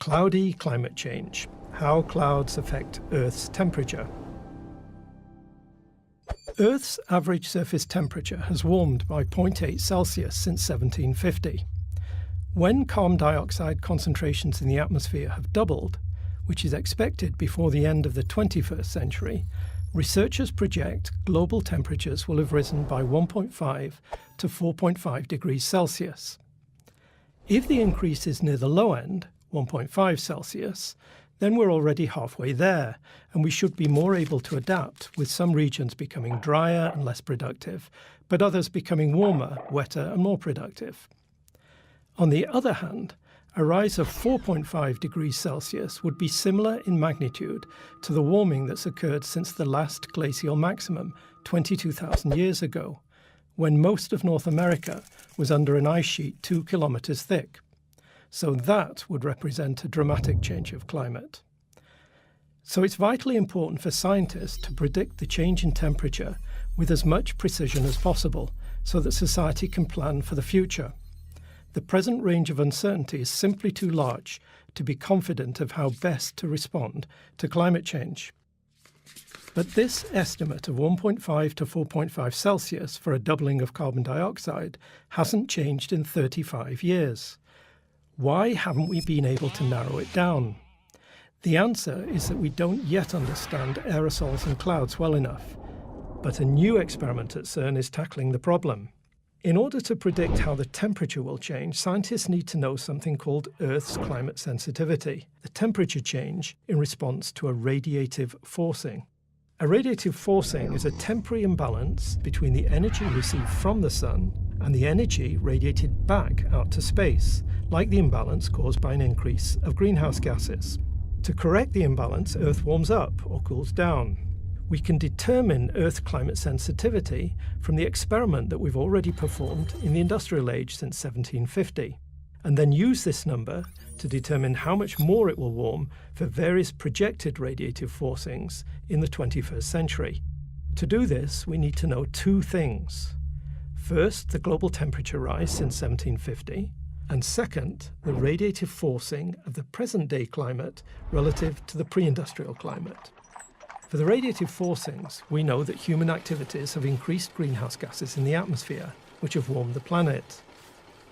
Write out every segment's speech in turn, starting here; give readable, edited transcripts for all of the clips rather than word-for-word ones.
Cloudy climate change: how clouds affect Earth's temperature. Earth's average surface temperature has warmed by 0.8 Celsius since 1750. When carbon dioxide concentrations in the atmosphere have doubled, which is expected before the end of the 21st century, researchers project global temperatures will have risen by 1.5 to 4.5 degrees Celsius. If the increase is near the low end, 1.5 Celsius, then we're already halfway there, and we should be more able to adapt, with some regions becoming drier and less productive, but others becoming warmer, wetter and more productive. On the other hand, a rise of 4.5 degrees Celsius would be similar in magnitude to the warming that's occurred since the last glacial maximum 22,000 years ago, when most of North America was under an ice sheet 2 kilometers thick. So that would represent a dramatic change of climate. So it's vitally important for scientists to predict the change in temperature with as much precision as possible so that society can plan for the future. The present range of uncertainty is simply too large to be confident of how best to respond to climate change. But this estimate of 1.5 to 4.5 Celsius for a doubling of carbon dioxide hasn't changed in 35 years. Why haven't we been able to narrow it down? The answer is that we don't yet understand aerosols and clouds well enough. But a new experiment at CERN is tackling the problem. In order to predict how the temperature will change, scientists need to know something called Earth's climate sensitivity, the temperature change in response to a radiative forcing. A radiative forcing is a temporary imbalance between the energy received from the sun and the energy radiated back out to space, like the imbalance caused by an increase of greenhouse gases. To correct the imbalance, Earth warms up or cools down. We can determine Earth climate sensitivity from the experiment that we've already performed in the industrial age since 1750, and then use this number to determine how much more it will warm for various projected radiative forcings in the 21st century. To do this, we need to know two things. First, the global temperature rise since 1750, and second, the radiative forcing of the present-day climate relative to the pre-industrial climate. For the radiative forcings, we know that human activities have increased greenhouse gases in the atmosphere, which have warmed the planet.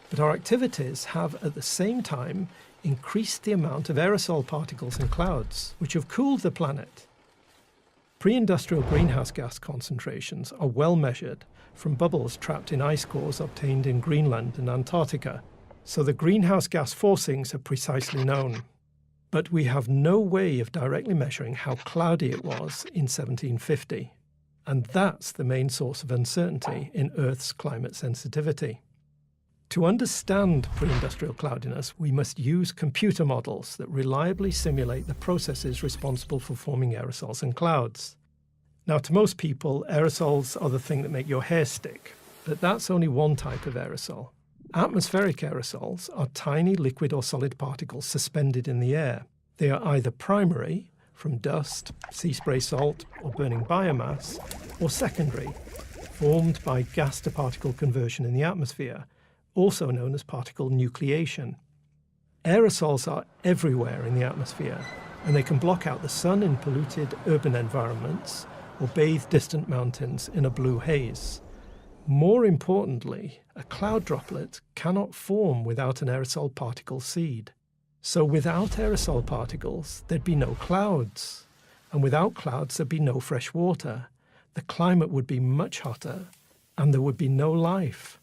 But our activities have, at the same time, increased the amount of aerosol particles and clouds, which have cooled the planet. Pre-industrial greenhouse gas concentrations are well measured from bubbles trapped in ice cores obtained in Greenland and Antarctica, so the greenhouse gas forcings are precisely known. But we have no way of directly measuring how cloudy it was in 1750, and that's the main source of uncertainty in Earth's climate sensitivity. To understand pre-industrial cloudiness, we must use computer models that reliably simulate the processes responsible for forming aerosols and clouds. Now, to most people, aerosols are the thing that make your hair stick, but that's only one type of aerosol. Atmospheric aerosols are tiny liquid or solid particles suspended in the air. They are either primary, from dust, sea spray salt, or burning biomass, or secondary, formed by gas-to-particle conversion in the atmosphere, also known as particle nucleation. Aerosols are everywhere in the atmosphere, and they can block out the sun in polluted urban environments or bathe distant mountains in a blue haze. More importantly, a cloud droplet cannot form without an aerosol particle seed. So without aerosol particles, there'd be no clouds. And without clouds, there'd be no fresh water. The climate would be much hotter, and there would be no life.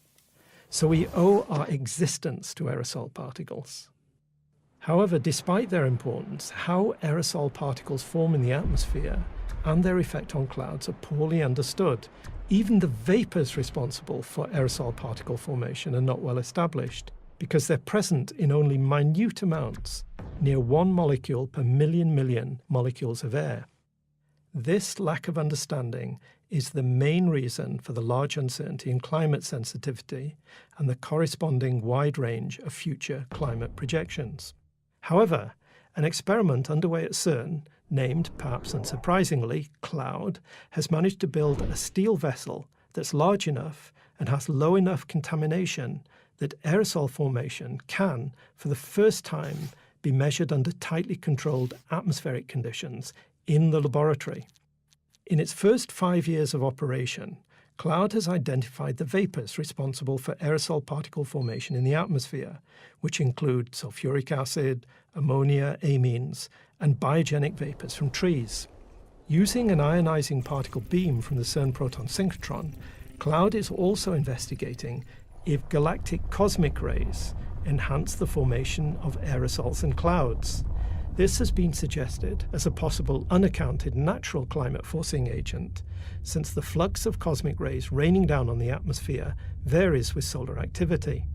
So we owe our existence to aerosol particles. However, despite their importance, how aerosol particles form in the atmosphere and their effect on clouds are poorly understood. Even the vapors responsible for aerosol particle formation are not well established, because they're present in only minute amounts, near 1 molecule per million molecules of air. This lack of understanding is the main reason for the large uncertainty in climate sensitivity and the corresponding wide range of future climate projections. However, an experiment underway at CERN, named, perhaps unsurprisingly, CLOUD, has managed to build a steel vessel that's large enough and has low enough contamination that aerosol formation can, for the first time, be measured under tightly controlled atmospheric conditions in the laboratory. In its first 5 years of operation, Cloud has identified the vapours responsible for aerosol particle formation in the atmosphere, which include sulfuric acid, ammonia, amines, and biogenic vapours from trees. Using an ionising particle beam from the CERN proton synchrotron, Cloud is also investigating if galactic cosmic rays enhance the formation of aerosols and clouds. This has been suggested as a possible unaccounted natural climate forcing agent, since the flux of cosmic rays raining down on the atmosphere varies with solar activity.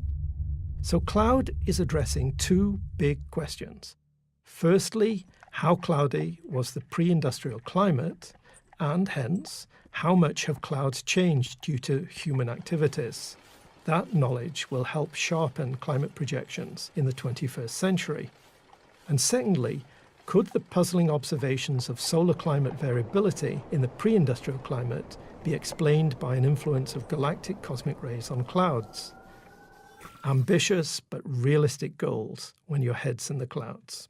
So Cloud is addressing two big questions. Firstly, how cloudy was the pre-industrial climate, and hence, how much have clouds changed due to human activities? That knowledge will help sharpen climate projections in the 21st century. And secondly, could the puzzling observations of solar climate variability in the pre-industrial climate be explained by an influence of galactic cosmic rays on clouds? Ambitious but realistic goals when your head's in the clouds.